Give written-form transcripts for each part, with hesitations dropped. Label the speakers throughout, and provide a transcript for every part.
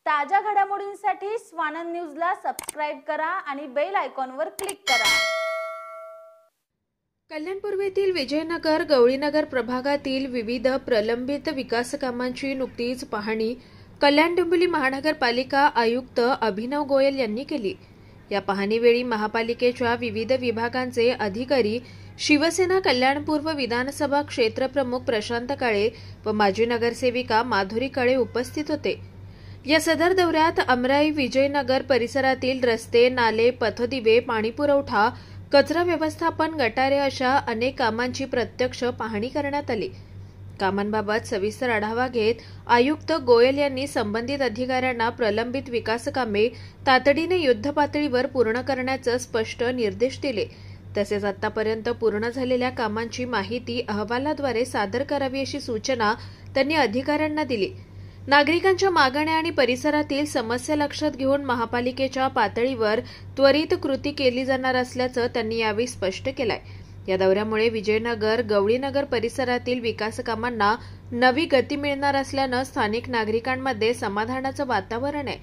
Speaker 1: ताज्या घडामोडींसाठी स्वानंद न्यूजला सबस्क्राइब करा आणि बेल आयकॉनवर क्लिक करा।
Speaker 2: कल्याण पूर्वेतील विजयनगर गवळीनगर प्रभागातील विविध प्रलंबित विकास कामांची नुकतीच पाहणी कल्याण डोंबिवली महानगरपालिका आयुक्त अभिनव गोयल यांनी केली। या पाहणीवेळी महापालिकेच्या विविध विभागांचे अधिकारी, शिवसेना कल्याण पूर्व विधानसभा क्षेत्रप्रमुख प्रशांत काळे व माजी नगरसेविका माधुरी काळे उपस्थित होते। या सदर दौऱ्यात अमराई विजयनगर परिसरातील रस्ते, नाले, पथदिवे, पाणीपुरवठा, कचरा व्यवस्थापन, गटारे अशा अनेक कामांची प्रत्यक्ष पाहणी करण्यात आली। कामांबाबत सविस्तर आढावा घेत आयुक्त गोयल यांनी संबंधित अधिकाऱ्यांना प्रलंबित विकास कामे तातडीने युद्धपातळीवर पूर्ण करण्याचे स्पष्ट निर्देश दिले। तसेच आतापर्यंत पूर्ण झालेल्या कामांची माहिती अहवालाद्वारे सादर करावी अशी सूचना त्यांनी अधिकाऱ्यांना दिली। नागरिकांच्या मागण्या आणि परिसरातील समस्या लक्षात घेऊन महापालिकेच्या पातळीवर त्वरित कृती केली जाणार असल्याचं त्यांनी यावेळी स्पष्ट केलंय। या दौऱ्यामुळे विजयनगर गवळीनगर परिसरातील विकास कामांना नवी गती मिळणार असल्यानं स्थानिक नागरिकांमध्ये समाधानाचं वातावरण आहे।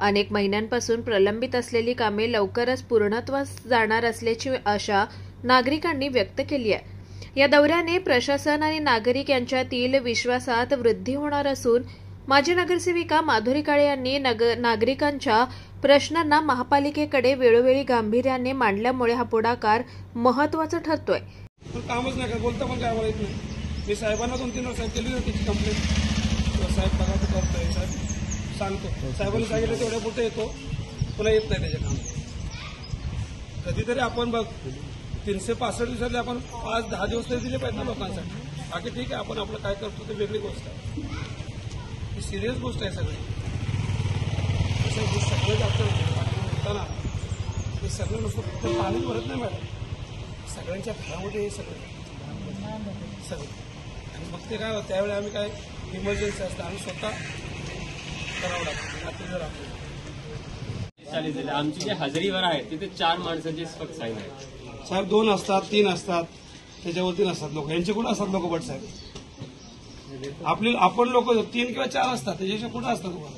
Speaker 2: अनेक महिन्यांपासून प्रलंबित असलेली कामे लवकरच पूर्णत्वास जाणार असल्याची आशा नागरिकांनी व्यक्त केली आहे। या दौऱ्याने प्रशासन आणि नागरिक यांच्यातील विश्वासात वृद्धी होणार असून माजी नगरसेविका माधुरी काळे यांनी नागरिकांच्या प्रश्नांना महापालिकेकडे वेळोवेळी गांभीर्याने मांडल्यामुळे हा पुढाकार महत्त्वाचा ठरतोय।
Speaker 3: कामच नाही बोलता पण काय बोलत नाही। मी साहेबांना 2-3 वेळा साहेब केली होती कंप्लेंट, साहेब बघा तो करतोय, साहेब सांगतो, साहेबांनी सांगितलं तेवढ्या पुढे येतो, पुन्हा येत नाही त्याच्या काम। कधीतरी आपण बघ 365 दिवसातले आपण 5-10 दिवस तरी दिले पाहिजे ना लोकांसाठी। बाकी ठीक आहे, आपण आपलं काय करतो ते वेगळी गोष्ट आहे, ही सिरियस गोष्ट आहे सगळी। सगळं जातं हे सगळं नुसतं फक्त पाणीच भरत नाही मॅडम, सगळ्यांच्या घरामध्ये हे सगळं आणि मग ते काय होतं त्यावेळी आम्ही काय इमर्जन्सी असतं आम्ही स्वतः करावं लागतं। रात्री जर आपण
Speaker 4: आमची जे हजेरीवर आहे तिथे 4 माणसांचे फक्त साईन आहेत
Speaker 3: साहेब, 2 असतात 3 असतात त्याच्यावरती नसतात लोक, यांचे कुठं असतात लोक बट साहेब आपण लोक 3 किंवा 4 असतात त्याच्याशी कुठं असतात तुम्हाला।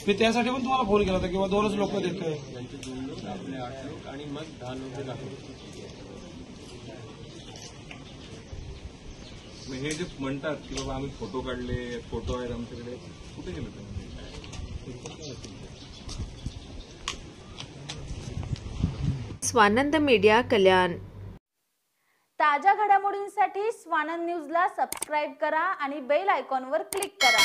Speaker 3: मी त्यासाठी पण तुम्हाला फोन केला होता किंवा 2च लोक देतोय,
Speaker 4: त्यांचे 2 लोक आपले 8 लोक आणि मग 10 लोक दाखवतो।
Speaker 5: हे जे म्हणतात की बाबा आम्ही फोटो काढले, फोटो आहेत आमच्याकडे, कुठे गेले
Speaker 2: स्वानंद मीडिया कल्याण।
Speaker 1: ताज्या घडामोडींसाठी स्वानंद न्यूजला सबस्क्राइब करा आणि बेल आयकॉनवर क्लिक करा।